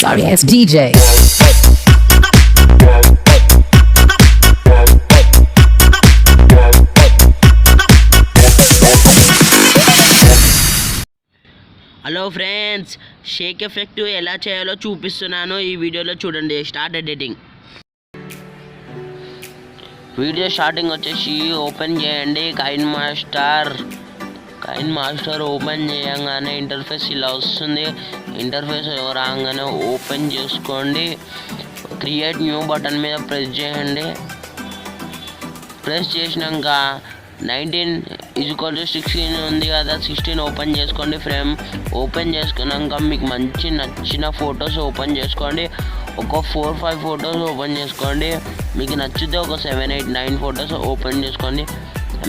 Sorry ass DJ. Hello friends, Sheikh effect ఎలా చేయాలో చూపిస్తున్నాను. ఈ వీడియోలో చూడండి. Start editing. వీడియో స్టార్టింగ్ వచ్చేసి ఓపెన్ చేయండి కైన్ మాస్టర్ ఓపెన్ చేయగానే ఇంటర్ఫేస్ ఇలా వస్తుంది. ఇంటర్ఫేస్ రాగానే ఓపెన్ చేసుకోండి. క్రియేట్ న్యూ బటన్ మీద ప్రెస్ చేయండి. ప్రెస్ చేసినాక 19:16 ఉంది కదా, 16 ఓపెన్ చేసుకోండి. ఫ్రేమ్ ఓపెన్ చేసుకున్నాక మీకు నచ్చిన ఫొటోస్ ఓపెన్ చేసుకోండి. ఒక 4-5 ఫొటోస్ ఓపెన్ చేసుకోండి. మీకు నచ్చితే ఒక 7-8-9 ఫొటోస్ ఓపెన్ చేసుకోండి.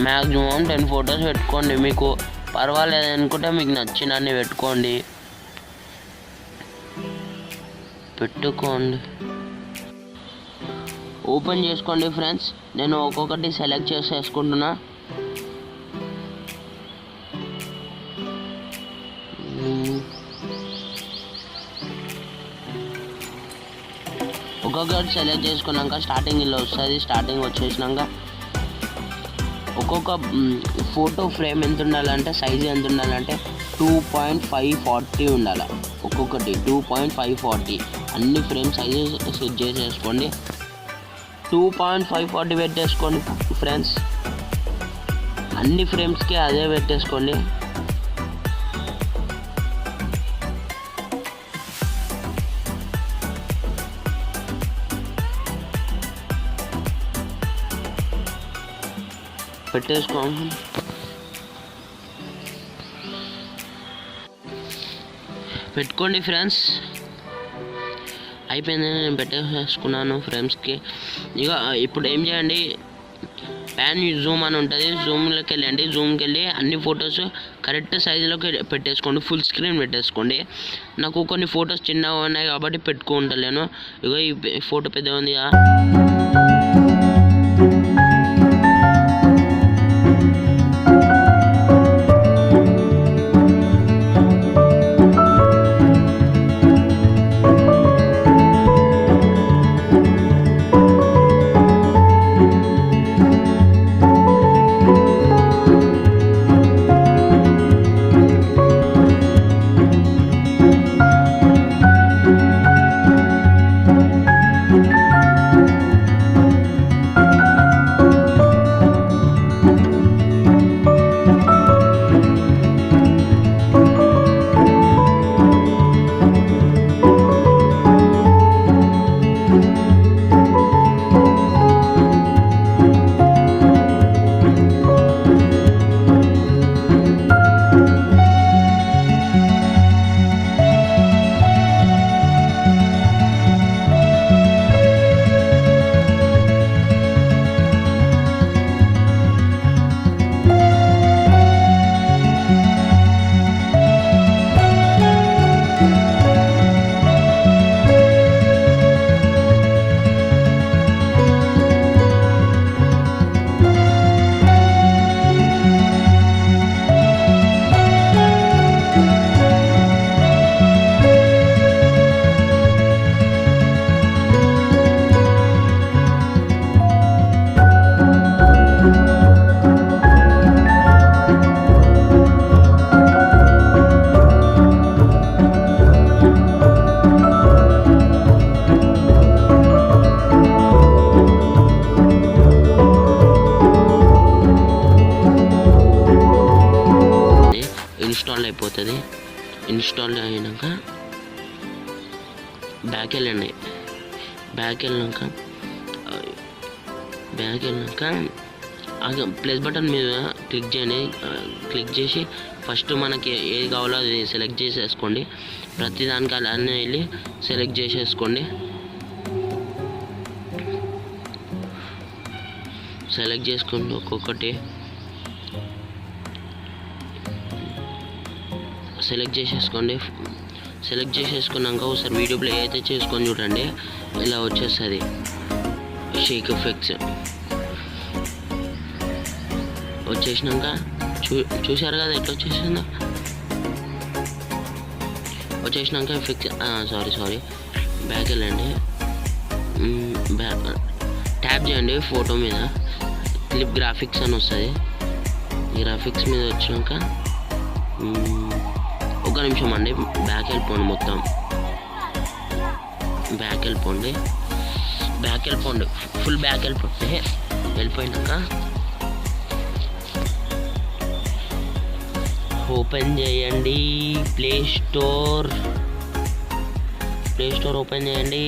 మ్యాక్సిమం 10 ఫొటోస్ పెట్టుకోండి. మీకు పర్వాలేదు అనుకుంటే మీకు నచ్చినన్ని పెట్టుకోండి. ఓపెన్ చేసుకోండి ఫ్రెండ్స్. నేను ఒక్కొక్కటి సెలెక్ట్ చేసేసుకుంటున్నా. ఒక్కొక్కటి సెలెక్ట్ చేసుకున్నాక స్టార్టింగ్ ఇలా వస్తుంది. స్టార్టింగ్ వచ్చేసినాక ఒక్కొక్క ఫోటో ఫ్రేమ్ ఎంత ఉండాలంటే, సైజు ఎంత ఉండాలంటే 2.540 ఉండాలి. ఒక్కొక్కటి 2.540 అన్ని ఫ్రేమ్ సైజు సెట్ చేసేసుకోండి. 2.540 పెట్టేసుకోండి ఫ్రెండ్స్. అన్ని ఫ్రేమ్స్కి అదే పెట్టేసుకోండి. పెట్టుకోండి ఫ్రెండ్స్. అయిపోయింది, నేను పెట్టేసుకున్నాను ఫ్రేమ్స్కి. ఇక ఇప్పుడు ఏం చేయండి, ప్యాన్ జూమ్ అని ఉంటుంది. జూమ్లోకి వెళ్ళండి. జూమ్కి వెళ్ళి అన్ని ఫొటోస్ కరెక్ట్ సైజులోకి పెట్టేసుకోండి. ఫుల్ స్క్రీన్ పెట్టేసుకోండి. నాకు కొన్ని ఫొటోస్ చిన్నగా ఉన్నాయి కాబట్టి పెట్టుకుంటలేను. ఇక ఈ ఫోటో పెద్దగా ఉంది కదా, అయిపోతుంది. ఇన్స్టాల్ అయినాక బ్యాక్ వెళ్ళండి. బ్యాక్ వెళ్ళాక ప్లస్ బటన్ మీద క్లిక్ చేయండి. క్లిక్ చేసి ఫస్ట్ మనకి ఏది కావాలో అది సెలెక్ట్ చేసేసుకోండి. ప్రతి దానికి అలానే వెళ్ళి సెలెక్ట్ చేసేసుకోండి. సెలెక్ట్ చేసుకోండి ఒక్కొక్కటి. సెలెక్ట్ చేసేసుకున్నాక ఒకసారి వీడియో ప్లే అయితే చేసుకొని చూడండి. ఇలా వచ్చేస్తుంది షేక్ ఎఫెక్ట్స్. వచ్చేసినాక చూసారు కదా ఎట్లా వచ్చేసిందో. వచ్చేసినాక ఎఫెక్ట్స్ సారీ బ్యాక్ వెళ్ళండి. ట్యాప్ చేయండి ఫోటో మీద, క్లిప్ గ్రాఫిక్స్ అని వస్తుంది. ఈ గ్రాఫిక్స్ మీద వచ్చినాక ఒక నిమిషం అండి, బ్యాక్ వెళ్ళిపోండి, మొత్తం బ్యాక్ వెళ్ళిపోండి, ఫుల్ బ్యాక్ వెళ్ళిపోయినాక ఓపెన్ చేయండి ప్లే స్టోర్ ఓపెన్ చేయండి.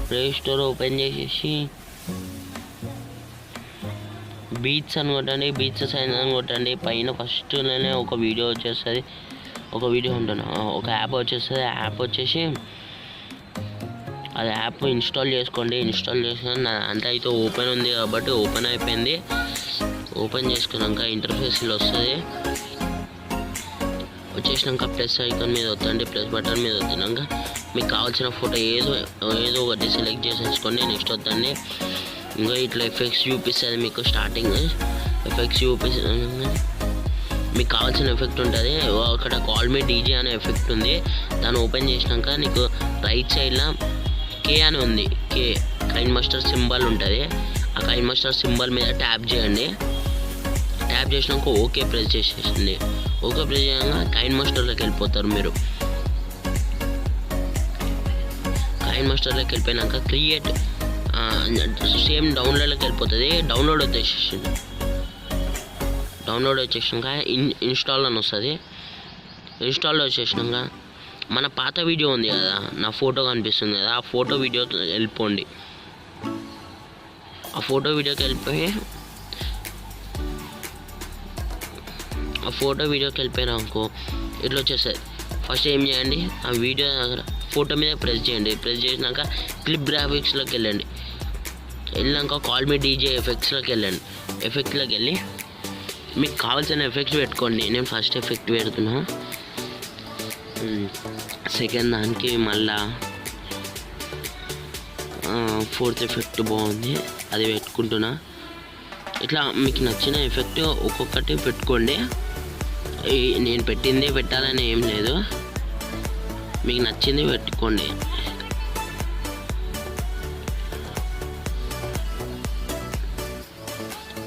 ప్లే స్టోర్ ఓపెన్ చేసేసి బీట్స్ అని కొట్టండి, బీట్స్ సైన్ అని కొట్టండి. పైన ఫస్ట్లోనే ఒక వీడియో వచ్చేస్తుంది, ఒక యాప్ వచ్చేస్తుంది. యాప్ వచ్చేసి అది యాప్ ఇన్స్టాల్ చేసుకోండి. ఇన్స్టాల్ చేసుకుని నా అంతా అయితే ఓపెన్ ఉంది కాబట్టి ఓపెన్ అయిపోయింది. ఓపెన్ చేసుకున్నాక ఇంటర్ఫేస్ ఇలా వస్తుంది. వచ్చేసినాక ప్లస్ ఐకాన్ మీద వద్దండి, ప్లస్ బటన్ మీద వచ్చినాక మీకు కావాల్సిన ఫోటో ఏదో ఒకటి సెలెక్ట్ చేసేసుకోండి. నెక్స్ట్ వద్దండి. ఇంకా ఇట్లా ఎఫెక్ట్స్ చూపిస్తుంది మీకు. స్టార్టింగ్ ఎఫెక్ట్స్ చూపిస్తుంది, మీకు కావాల్సిన ఎఫెక్ట్ ఉంటుంది. అక్కడ కాల్ మీ డీజే అనే ఎఫెక్ట్ ఉంది. దాన్ని ఓపెన్ చేసినాక నీకు రైట్ సైడ్లో కే అని ఉంది, కైన్ మాస్టర్ సింబల్ ఉంటుంది. ఆ కైన్ మాస్టర్ సింబల్ మీద ట్యాప్ చేయండి. ట్యాప్ చేసినాక ఓకే ప్రెస్ చేసేసింది. ఓకే ప్రెస్ చేయగా కైన్ మాస్టర్లోకి వెళ్ళిపోతారు మీరు. కైన్ మాస్టర్లోకి వెళ్ళిపోయినాక క్రియేట్ సేమ్ డౌన్లోడ్లోకి వెళ్ళిపోతుంది. డౌన్లోడ్ వచ్చేసినాక ఇన్స్టాల్ అని వస్తుంది. ఇన్స్టాల్లో వచ్చేసినాక మన పాత వీడియో ఉంది కదా, నా ఫోటో కనిపిస్తుంది కదా, ఆ ఫోటో వీడియోకి వెళ్ళిపోండి. ఆ ఫోటో వీడియోకి వెళ్ళిపోయినాకో ఇట్లా వచ్చేస్తుంది. ఫస్ట్ ఏం చేయండి, ఆ వీడియో ఫోటో మీద ప్రెస్ చేయండి. ప్రెస్ చేసినాక క్లిప్ గ్రాఫిక్స్లోకి వెళ్ళాక కాల్ మీ డీజే ఎఫెక్ట్స్లోకి వెళ్ళి మీకు కావాల్సిన ఎఫెక్ట్స్ పెట్టుకోండి. నేను ఫస్ట్ ఎఫెక్ట్ పెడుతున్నా, సెకండ్ దానికి మళ్ళా ఫోర్త్ ఎఫెక్ట్ బాగుంది, అది పెట్టుకుంటున్నా. ఇట్లా మీకు నచ్చిన ఎఫెక్ట్ ఒక్కొక్కటి పెట్టుకోండి. నేను పెట్టిందే పెట్టాలని ఏం లేదు, మీకు నచ్చింది పెట్టుకోండి.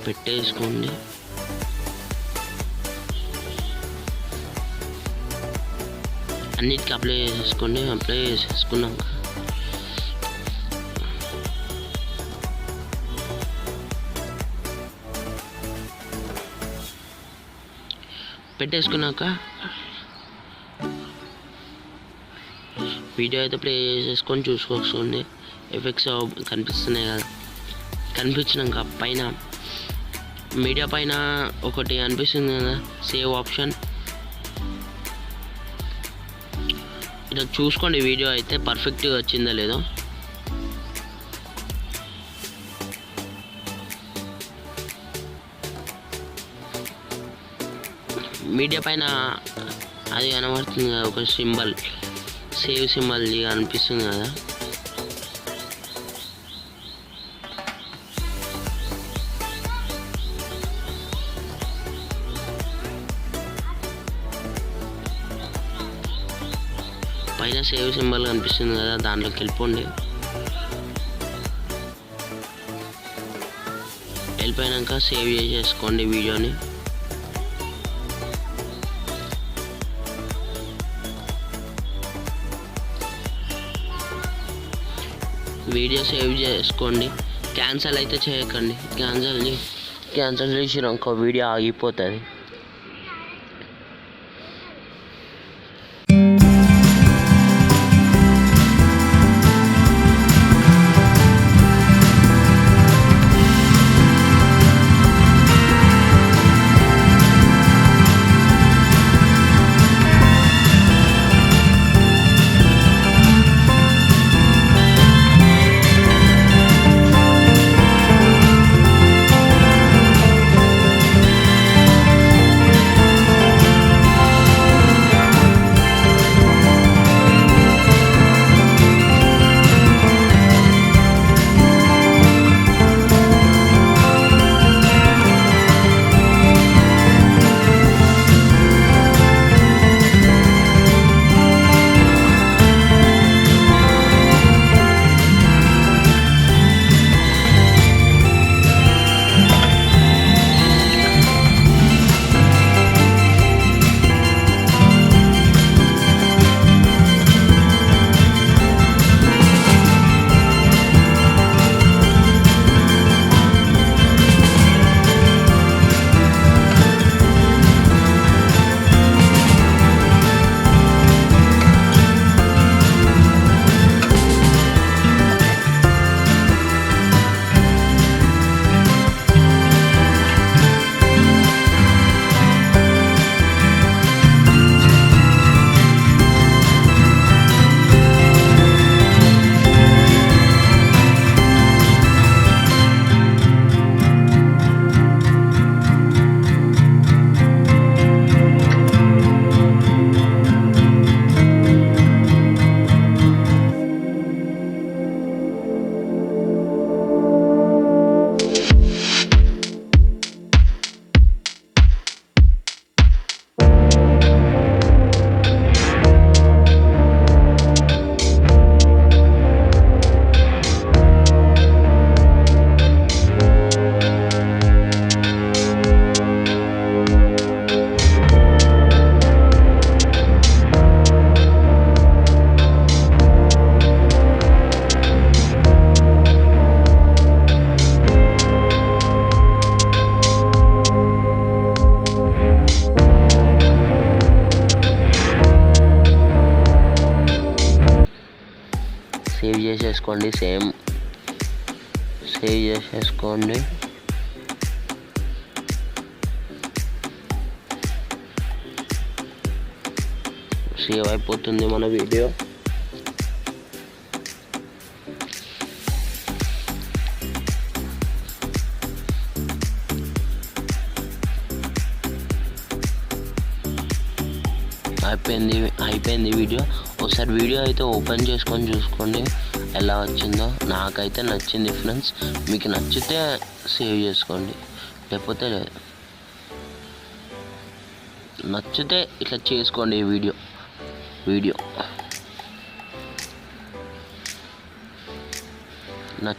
పెట్టేసుకోండి. అన్నిటికీ అప్లై చేసుకోండి. అప్లై చేసుకున్నాక పెట్టేసుకున్నాక వీడియో అయితే ప్లే చేసుకొని చూసుకోండి. ఎఫెక్ట్స్ కనిపిస్తున్నాయి కదా, కనిపించినాక పైన మీడియా పైన ఒకటి అనిపిస్తుంది కదా సేవ్ ఆప్షన్, ఇలా చూసుకోండి వీడియో అయితే పర్ఫెక్ట్గా వచ్చిందో లేదో. మీడియా పైన అది కనబడుతుంది కదా ఒక సింబల్, సేవ్ సింబల్ అనిపిస్తుంది కదా, పైన సేవ్ సింబల్ కనిపిస్తుంది కదా, దాంట్లోకి వెళ్ళిపోండి. వెళ్ళిపోయాక సేవ్ చేసేసుకోండి వీడియోని. వీడియో సేవ్ చేసుకోండి. క్యాన్సిల్ అయితే చేయకండి. క్యాన్సిల్ చేసినాక వీడియో ఆగిపోతుంది. సేవ్ చేసేసుకోండి. సేవ్ చేసేసుకోండి. సేవ్ అయిపోతుంది మన వీడియో. అయిపోయింది వీడియో. ఒకసారి వీడియో అయితే ఓపెన్ చేసుకొని చూసుకోండి ఎలా వచ్చిందో. నాకైతే నచ్చింది ఫ్రెండ్స్. మీకు నచ్చితే సేవ్ చేసుకోండి, లేకపోతే లేదు. నచ్చితే ఇట్లా చేసుకోండి ఈ వీడియో.